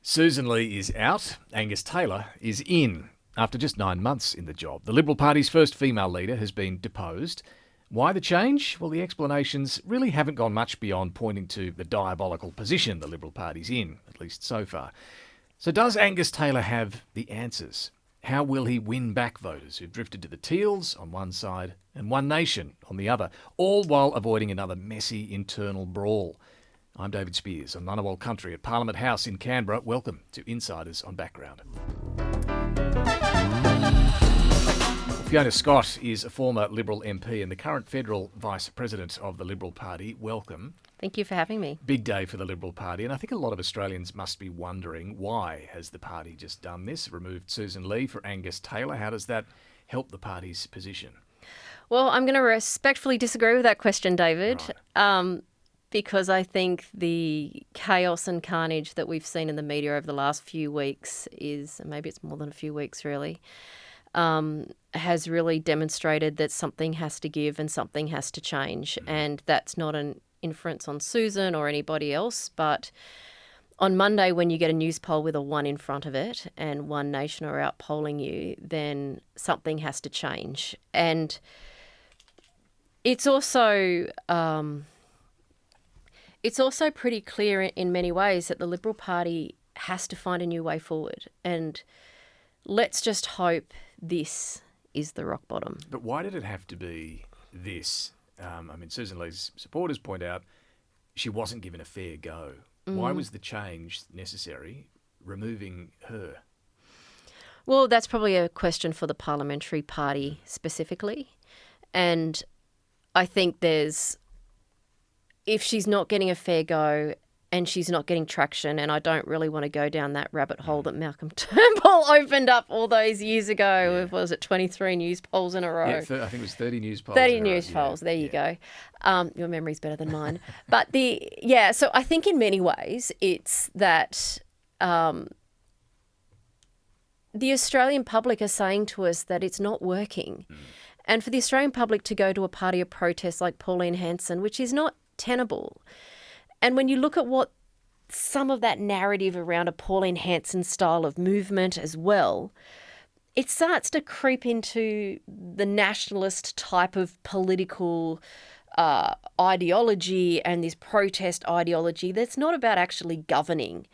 Sussan Ley is out. Angus Taylor is in. After just 9 months in the job, the Liberal Party's first female leader has been deposed. Why the change? Well, the explanations really haven't gone much beyond pointing to the diabolical position the Liberal Party's in, at least so far. So does Angus Taylor have the answers? How will he win back voters who've drifted to the Teals on one side and One Nation on the other, all while avoiding another messy internal brawl? I'm David Speers on Ngunnawal Country at Parliament House in Canberra. Welcome to Insiders on Background. Fiona Scott is a former Liberal MP and the current federal Vice President of the Liberal Party. Welcome. Thank you for having me. Big day for the Liberal Party, and I think a lot of Australians must be wondering, why has the party just done this, removed Sussan Ley for Angus Taylor? How does that help the party's position? Well, I'm going to respectfully disagree with that question, David, because I think the chaos and carnage that we've seen in the media over the last few weeks maybe it's more than a few weeks really, has really demonstrated that something has to give and something has to change. And that's not an inference on Sussan or anybody else, but on Monday when you get a news poll with a 1 in front of it and One Nation are out polling you, then something has to change. And it's also pretty clear in many ways that the Liberal Party has to find a new way forward. And let's just hope this is the rock bottom. But why did it have to be this? Sussan Ley's supporters point out she wasn't given a fair go. Why was the change necessary, removing her? Well, that's probably a question for the parliamentary party specifically. And I think if she's not getting a fair go and she's not getting traction, and I don't really want to go down that rabbit hole that Malcolm Turnbull opened up all those years ago. Yeah. Was it 23 news polls in a row? Yeah, I think it was 30 news polls. 30 news polls, there you go. Your memory's better than mine. But so I think in many ways it's that the Australian public are saying to us that it's not working. And for the Australian public to go to a party of protest like Pauline Hanson, which is not tenable. And when you look at what some of that narrative around a Pauline Hanson style of movement as well, it starts to creep into the nationalist type of political ideology and this protest ideology that's not about actually governing.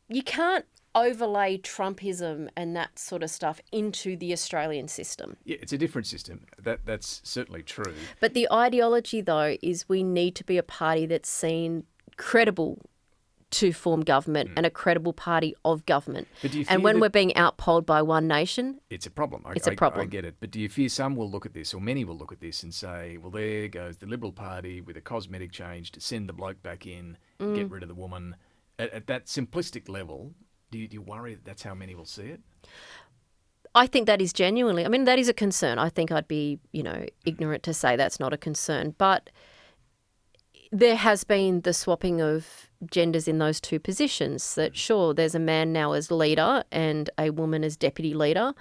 You can't overlay Trumpism and that sort of stuff into the Australian system. Yeah, it's a different system. That's certainly true. But the ideology, though, is we need to be a party that's seen credible to form government and a credible party of government. And when we're being outpolled by One Nation, it's a problem. It's a problem. I get it. But do you fear some will look at this, or many will look at this and say, well, there goes the Liberal Party with a cosmetic change to send the bloke back in, get rid of the woman. At that simplistic level, do you worry that that's how many will see it? I think that is genuinely, that is a concern. I think I'd be, ignorant to say that's not a concern. But there has been the swapping of genders in those two positions, that sure, there's a man now as leader and a woman as deputy leader,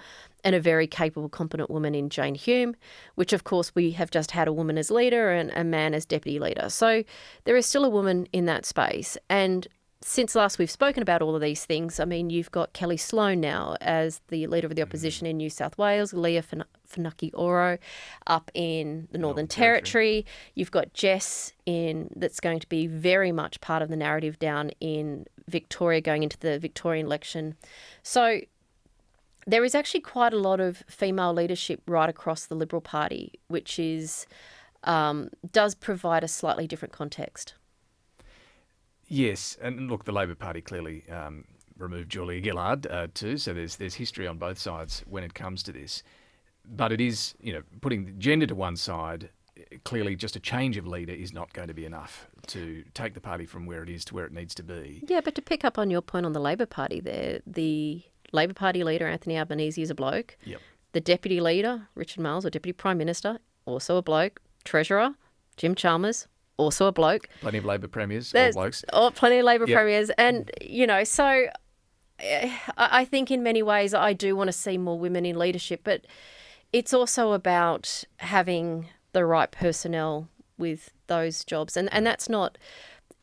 and a very capable, competent woman in Jane Hume, which of course we have just had a woman as leader and a man as deputy leader. So there is still a woman in that space. And since last we've spoken about all of these things, you've got Kelly Sloan now as the leader of the opposition in New South Wales, Leah Whanake-Oro up in the Northern Territory. You've got Jess that's going to be very much part of the narrative down in Victoria going into the Victorian election. So there is actually quite a lot of female leadership right across the Liberal Party, which does provide a slightly different context. Yes, and look, the Labor Party clearly removed Julia Gillard too, so there's history on both sides when it comes to this. But it is, putting gender to one side, clearly just a change of leader is not going to be enough to take the party from where it is to where it needs to be. Yeah, but to pick up on your point on the Labor Party there, the Labor Party leader, Anthony Albanese, is a bloke. Yep. The deputy leader, Richard Marles, or deputy prime minister, also a bloke. Treasurer, Jim Chalmers, also a bloke. Plenty of Labor premiers, all blokes. Plenty of Labor premiers. And, so I think in many ways I do want to see more women in leadership, but it's also about having the right personnel with those jobs. And that's not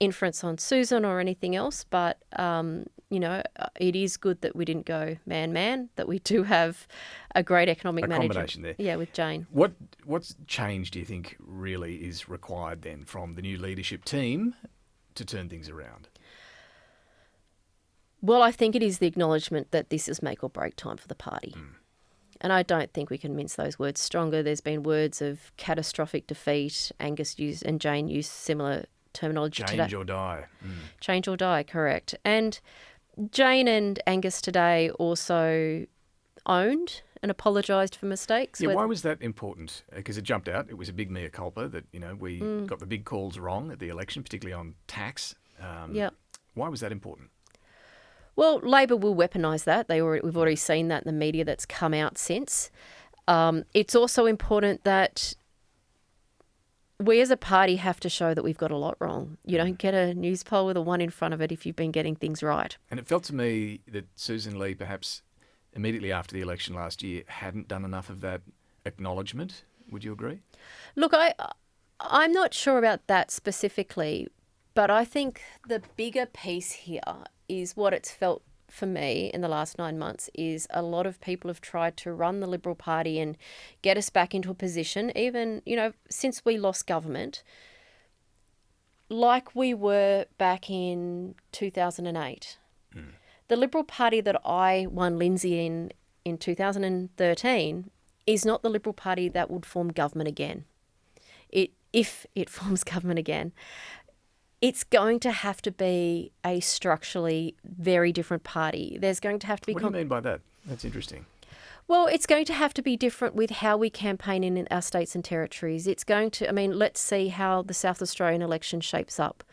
inference on Sussan or anything else, but it is good that we didn't go man, that we do have a great economic manager. Combination there. Yeah, with Jane. What's change, do you think, really is required then from the new leadership team to turn things around? Well, I think it is the acknowledgement that this is make or break time for the party. And I don't think we can mince those words stronger. There's been words of catastrophic defeat. Angus used and Jane used similar terminology today. Change or die. Change or die, correct. And Jane and Angus today also owned and apologised for mistakes. Yeah, why was that important? Because it jumped out. It was a big mea culpa that, we got the big calls wrong at the election, particularly on tax. Yeah. Why was that important? Well, Labor will weaponise that. We've already seen that in the media that's come out since. It's also important that we as a party have to show that we've got a lot wrong. You don't get a news poll with a 1 in front of it if you've been getting things right. And it felt to me that Sussan Ley, perhaps immediately after the election last year, hadn't done enough of that acknowledgement. Would you agree? Look, I'm not sure about that specifically, but I think the bigger piece here is what it's felt for me in the last 9 months is a lot of people have tried to run the Liberal Party and get us back into a position, even, since we lost government, like we were back in 2008. The Liberal Party that I won Lindsay in 2013 is not the Liberal Party that would form government again. If it forms government again. It's going to have to be a structurally very different party. There's going to have to be... What do you mean by that? That's interesting. Well, it's going to have to be different with how we campaign in our states and territories. It's going to... let's see how the South Australian election shapes up.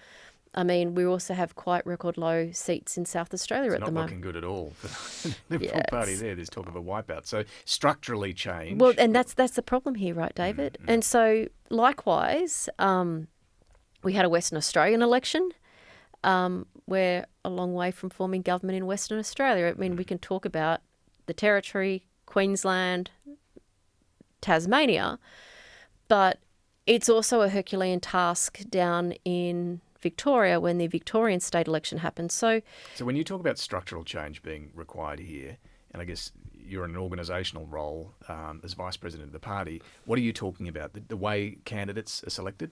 We also have quite record low seats in South Australia at the moment. It's not looking good at all for the Liberal Party there. There's talk of a wipeout. So structurally change... Well, and that's the problem here, right, David? And so, likewise... we had a Western Australian election. We're a long way from forming government in Western Australia. We can talk about the Territory, Queensland, Tasmania, but it's also a Herculean task down in Victoria when the Victorian state election happened. So when you talk about structural change being required here, and I guess you're in an organisational role as Vice President of the party, what are you talking about? The way candidates are selected?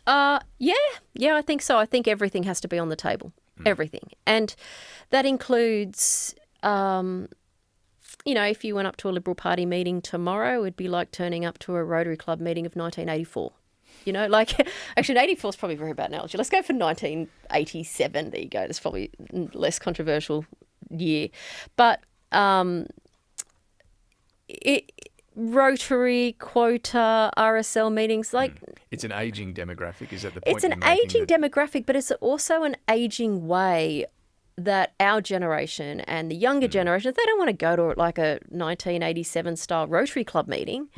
Yeah, I think so. I think everything has to be on the table. Everything. And that includes, if you went up to a Liberal Party meeting tomorrow, it'd be like turning up to a Rotary Club meeting of 1984. Actually, 84 is probably a very bad analogy. Let's go for 1987. There you go. That's probably less controversial year. But Rotary, quota, RSL meetings, it's an ageing demographic. Is that the point? It's an ageing demographic, but it's also an ageing way that our generation and the younger generation, they don't want to go to like a 1987 style Rotary Club meeting.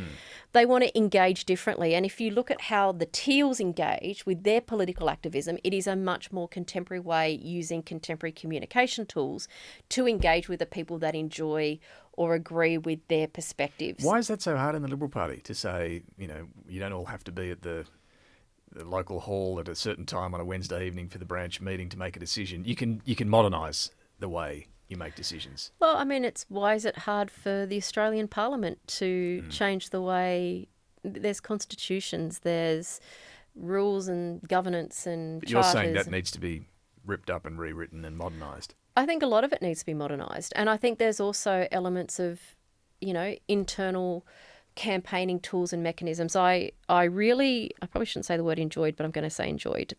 They want to engage differently. And if you look at how the Teals engage with their political activism, it is a much more contemporary way using contemporary communication tools to engage with the people that enjoy or agree with their perspectives. Why is that so hard in the Liberal Party to say, you don't all have to be at the local hall at a certain time on a Wednesday evening for the branch meeting to make a decision? You can modernise the way you make decisions. Well, why is it hard for the Australian Parliament to change the way there's constitutions, there's rules and governance and but charters? You're saying that needs to be ripped up and rewritten and modernised. I think a lot of it needs to be modernised. And I think there's also elements of, internal campaigning tools and mechanisms. I probably shouldn't say the word enjoyed, but I'm going to say enjoyed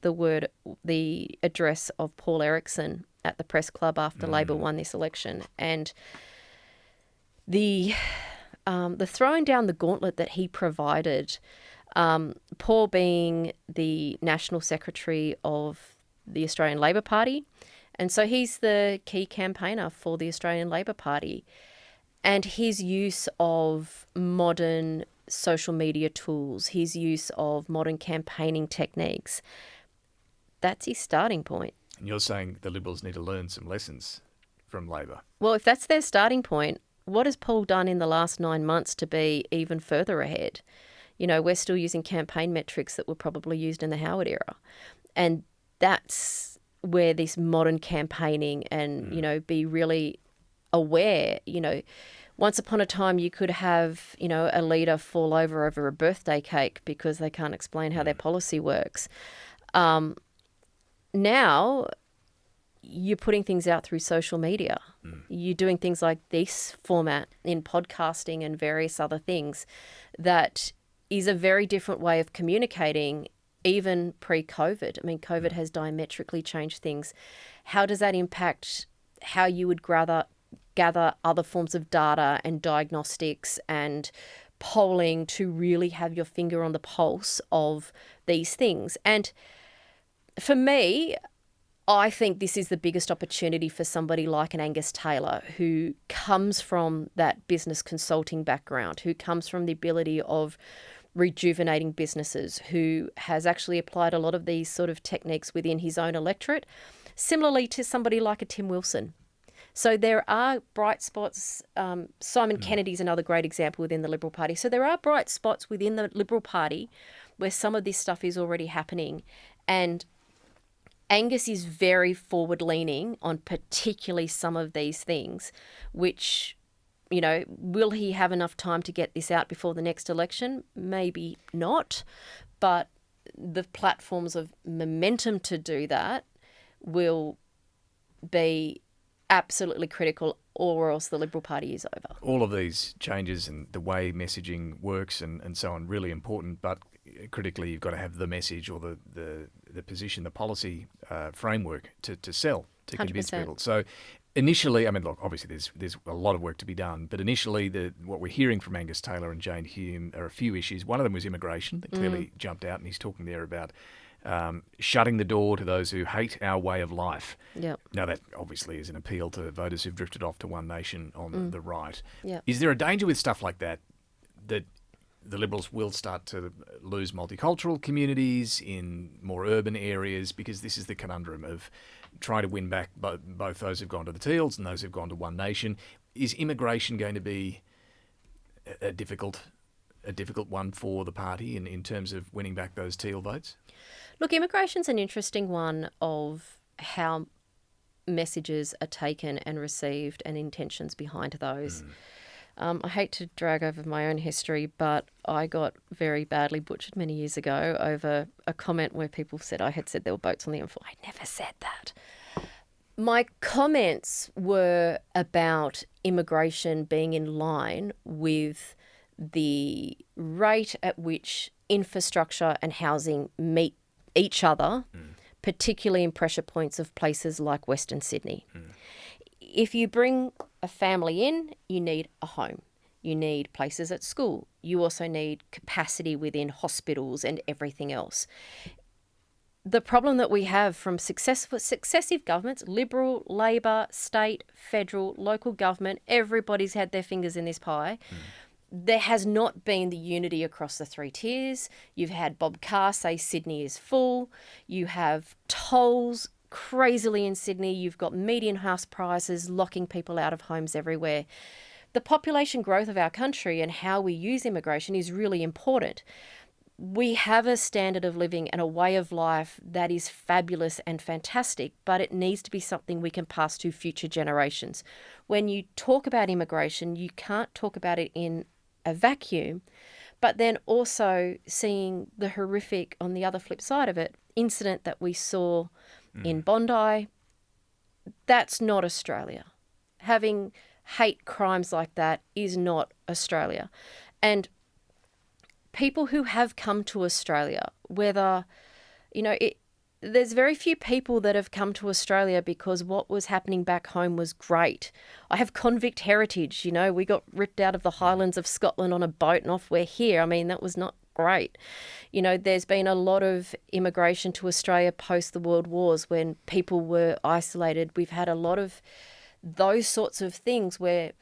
the address of Paul Erickson at the press club after Labor won this election, and the throwing down the gauntlet that he provided. Paul being the National Secretary of the Australian Labor Party, and so he's the key campaigner for the Australian Labor Party. And his use of modern social media tools, his use of modern campaigning techniques, that's his starting point. And you're saying the Liberals need to learn some lessons from Labor? Well, if that's their starting point, what has Paul done in the last 9 months to be even further ahead? We're still using campaign metrics that were probably used in the Howard era. And that's where this modern campaigning and, be really aware, once upon a time you could have, a leader fall over a birthday cake because they can't explain how their policy works. Now you're putting things out through social media. You're doing things like this format in podcasting and various other things that is a very different way of communicating even pre-COVID. I mean, COVID has diametrically changed things. How does that impact how you would gather other forms of data and diagnostics and polling to really have your finger on the pulse of these things? And for me, I think this is the biggest opportunity for somebody like an Angus Taylor, who comes from that business consulting background, who comes from the ability of rejuvenating businesses, who has actually applied a lot of these sort of techniques within his own electorate, similarly to somebody like a Tim Wilson. So there are bright spots. Simon Kennedy's another great example within the Liberal Party. So there are bright spots within the Liberal Party where some of this stuff is already happening. And Angus is very forward-leaning on particularly some of these things, which, will he have enough time to get this out before the next election? Maybe not. But the platforms of momentum to do that will be absolutely critical, or else the Liberal Party is over. All of these changes and the way messaging works and so on, really important, but critically you've got to have the message or the position, the policy framework to sell, to 100%. Convince people. So initially, I mean, look, obviously there's a lot of work to be done, but initially what we're hearing from Angus Taylor and Jane Hume are a few issues. One of them was immigration that clearly jumped out, and he's talking there about shutting the door to those who hate our way of life. Yep. Now, that obviously is an appeal to voters who've drifted off to One Nation on the right. Yep. Is there a danger with stuff like that the Liberals will start to lose multicultural communities in more urban areas? Because this is the conundrum of trying to win back both those who've gone to the Teals and those who've gone to One Nation. Is immigration going to be a difficult one for the party in terms of winning back those Teal votes? Look, immigration's an interesting one of how messages are taken and received and intentions behind those. I hate to drag over my own history, but I got very badly butchered many years ago over a comment where people said I had said there were boats on the M4. I never said that. My comments were about immigration being in line with the rate at which infrastructure and housing meet each other, particularly in pressure points of places like Western Sydney. If you bring a family in, you need a home. You need places at school. You also need capacity within hospitals and everything else. The problem that we have from successive governments, Liberal, Labor, state, federal, local government, everybody's had their fingers in this pie. There has not been the unity across the three tiers. You've had Bob Carr say Sydney is full. You have tolls crazily in Sydney. You've got median house prices locking people out of homes everywhere. The population growth of our country and how we use immigration is really important. We have a standard of living and a way of life that is fabulous and fantastic, but it needs to be something we can pass to future generations. When you talk about immigration, you can't talk about it in a vacuum, but then also seeing the horrific, on the other flip side of it, incident that we saw in Bondi. That's not Australia. Having hate crimes like that is not Australia. And people who have come to Australia, whether, there's very few people that have come to Australia because what was happening back home was great. I have convict heritage, we got ripped out of the Highlands of Scotland on a boat and off we're here. I mean, that was not great. There's been a lot of immigration to Australia post the World Wars when people were isolated. We've had a lot of those sorts of things where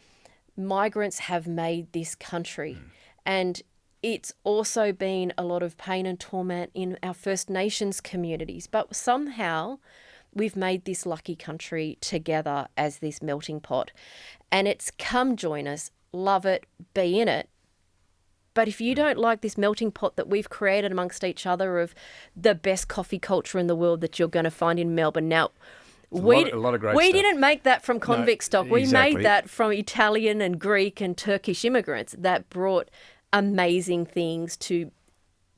migrants have made this country. And it's also been a lot of pain and torment in our First Nations communities. But somehow we've made this lucky country together as this melting pot. And it's come join us, love it, be in it. But if you don't like this melting pot that we've created amongst each other of the best coffee culture in the world that you're going to find in Melbourne. Now, a lot of great we stuff. didn't make that from convict stock. We exactly. made that from Italian and Greek and Turkish immigrants that brought amazing things to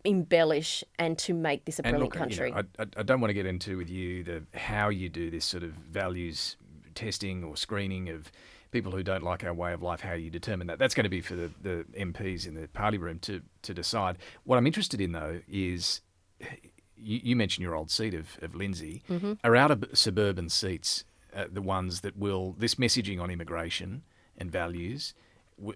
embellish and to make this a brilliant country. I don't want to get into with you how you do this sort of values testing or screening of people who don't like our way of life, how you determine that. That's going to be for the MPs in the party room to decide. What I'm interested in, though, is you mentioned your old seat of Lindsay. Mm-hmm. Are out of suburban seats the ones that will, this messaging on immigration and values,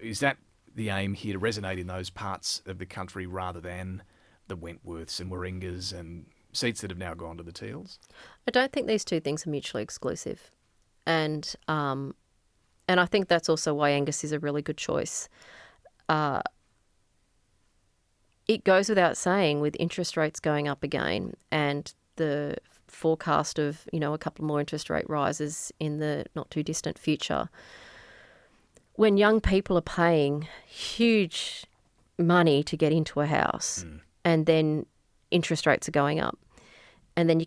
is that the aim here to resonate in those parts of the country rather than the Wentworths and Warringahs and seats that have now gone to the Teals? I don't think these two things are mutually exclusive. And I think that's also why Angus is a really good choice. It goes without saying, with interest rates going up again and the forecast of, a couple more interest rate rises in the not too distant future, when young people are paying huge money to get into a house and then interest rates are going up and then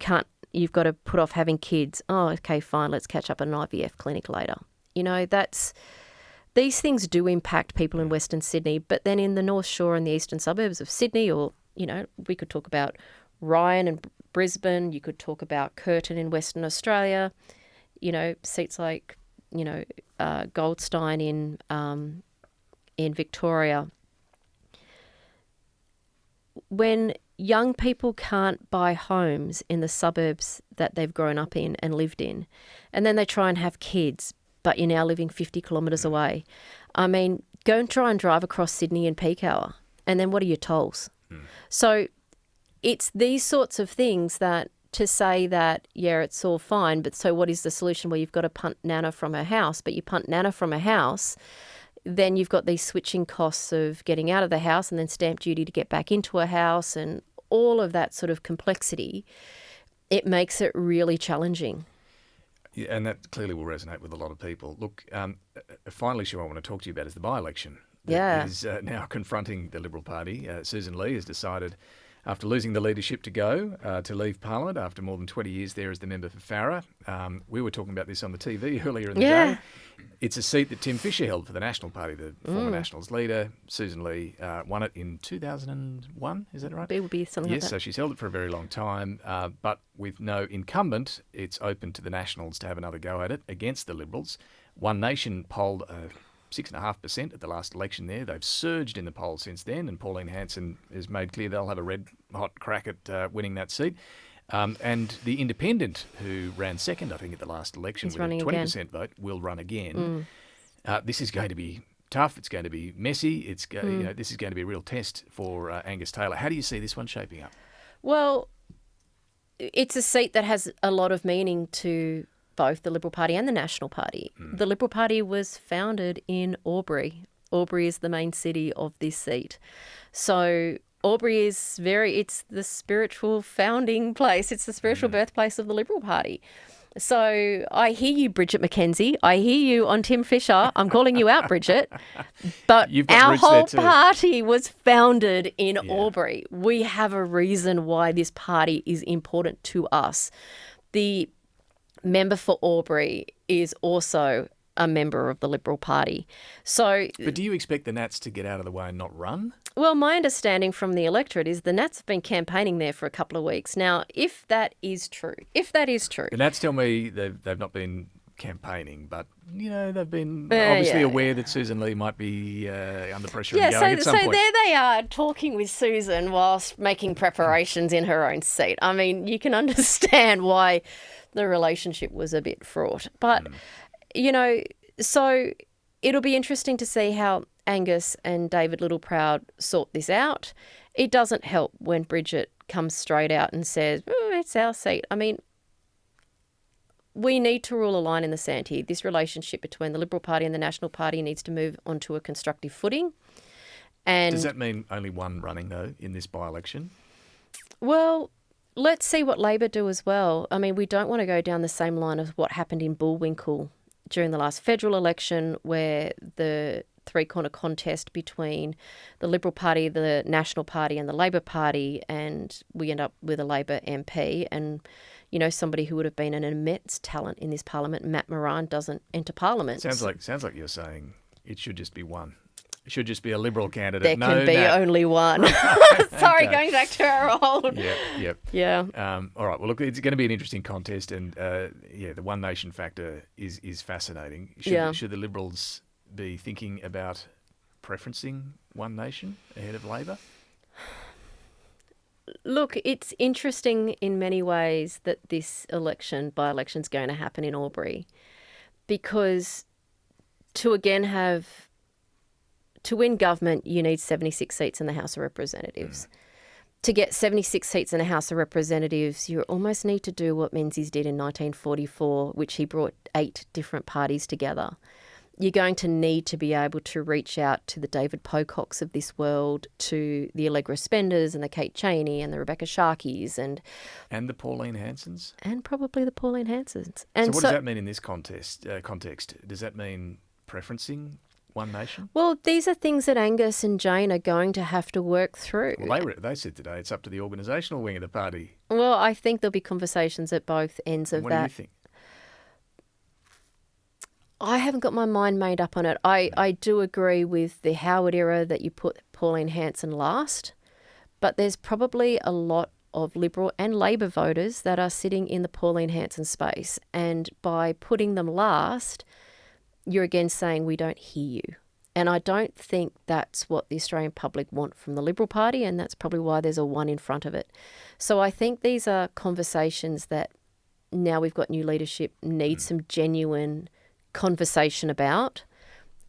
you've got to put off having kids. Oh, okay, fine, let's catch up at an IVF clinic later. These things do impact people in Western Sydney, but then in the North Shore and the eastern suburbs of Sydney, or, we could talk about Ryan and Brisbane, you could talk about Curtin in Western Australia, seats like, Goldstein in Victoria. When young people can't buy homes in the suburbs that they've grown up in and lived in, and then they try and have kids, but you're now living 50 kilometres away. I mean, go and try and drive across Sydney in peak hour, and then what are your tolls? So it's these sorts of things that to say that, it's all fine, but so what is the solution? Well, you've got to punt Nana from her house, but you punt Nana from a house, then you've got these switching costs of getting out of the house and then stamp duty to get back into a house and all of that sort of complexity. It makes it really challenging. Yeah, and that clearly will resonate with a lot of people. Look, a final issue I want to talk to you about is the by-election that is now confronting the Liberal Party. Sussan Ley has decided, after losing the leadership to leave Parliament after more than 20 years there as the member for Farrer. We were talking about this on the TV earlier in the day. It's a seat that Tim Fischer held for the National Party, the former Nationals leader. Sussan Ley won it in 2001, is that right? It would be something like that. Yes, so she's held it for a very long time. But with no incumbent, it's open to the Nationals to have another go at it against the Liberals. One Nation polled 6.5% at the last election there. They've surged in the poll since then, and Pauline Hanson has made clear they'll have a red-hot crack at winning that seat. And the Independent, who ran second, I think, at the last election with a 20% vote, will run again. This is going to be tough. It's going to be messy. This is going to be a real test for Angus Taylor. How do you see this one shaping up? Well, it's a seat that has a lot of meaning to both the Liberal Party and the National Party. The Liberal Party was founded in Albury. Albury is the main city of this seat. So Albury is it's the spiritual founding place. It's the spiritual birthplace of the Liberal Party. So I hear you, Bridget McKenzie. I hear you on Tim Fischer. I'm calling you out, Bridget. But our whole party was founded in Albury. We have a reason why this party is important to us. The member for Albury is also a member of the Liberal Party. But do you expect the Nats to get out of the way and not run? Well, my understanding from the electorate is the Nats have been campaigning there for a couple of weeks. Now, if that is true, the Nats tell me they've not been campaigning, but, they've been obviously aware that Sussan Ley might be under pressure and going at some point. So there they are talking with Sussan whilst making preparations in her own seat. I mean, you can understand why the relationship was a bit fraught. But, so it'll be interesting to see how Angus and David Littleproud sort this out. It doesn't help when Bridget comes straight out and says, it's our seat. I mean, we need to rule a line in the sand here. This relationship between the Liberal Party and the National Party needs to move onto a constructive footing. And does that mean only one running, though, in this by-election? Well, let's see what Labor do as well. I mean, we don't want to go down the same line as what happened in Bullwinkle during the last federal election, where the three-corner contest between the Liberal Party, the National Party and the Labor Party, and we end up with a Labor MP. And, you know, somebody who would have been an immense talent in this parliament, Matt Moran, doesn't enter parliament. Sounds like you're saying it should just be one. It should just be a Liberal candidate. There can be only one. Sorry, going back to our old. Yeah. All right. Well, look, it's going to be an interesting contest, and the one nation factor is fascinating. Should the Liberals be thinking about preferencing one nation ahead of Labor? Look, it's interesting in many ways that this by-election is going to happen in Albury, because to win government, you need 76 seats in the House of Representatives. To get 76 seats in the House of Representatives, you almost need to do what Menzies did in 1944, which he brought 8 different parties together. You're going to need to be able to reach out to the David Pococks of this world, to the Allegra Spenders and the Kate Cheney and the Rebecca Sharkeys and the Pauline Hansons. And probably the Pauline Hansons. And so what does that mean in this context? Does that mean preferencing one nation? Well, these are things that Angus and Jane are going to have to work through. Well, they said today it's up to the organisational wing of the party. Well, I think there'll be conversations at both ends of that. What do you think? I haven't got my mind made up on it. I do agree with the Howard era that you put Pauline Hanson last, but there's probably a lot of Liberal and Labor voters that are sitting in the Pauline Hanson space. And by putting them last, you're again saying we don't hear you. And I don't think that's what the Australian public want from the Liberal Party, and that's probably why there's a 1 in front of it. So I think these are conversations that now we've got new leadership need some genuine conversation about,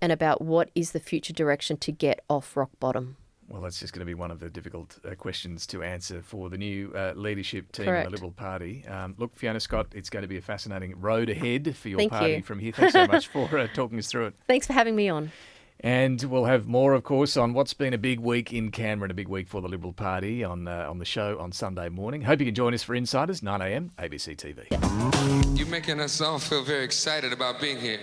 and about what is the future direction to get off rock bottom. Well, that's just going to be one of the difficult questions to answer for the new leadership team Correct. in the Liberal Party. Look, Fiona Scott, it's going to be a fascinating road ahead for your Thank party you. from here. Thanks so much for talking us through it. Thanks for having me on. And we'll have more, of course, on what's been a big week in Canberra and a big week for the Liberal Party on the show on Sunday morning. Hope you can join us for Insiders, 9 a.m, ABC TV. You're making us all feel very excited about being here.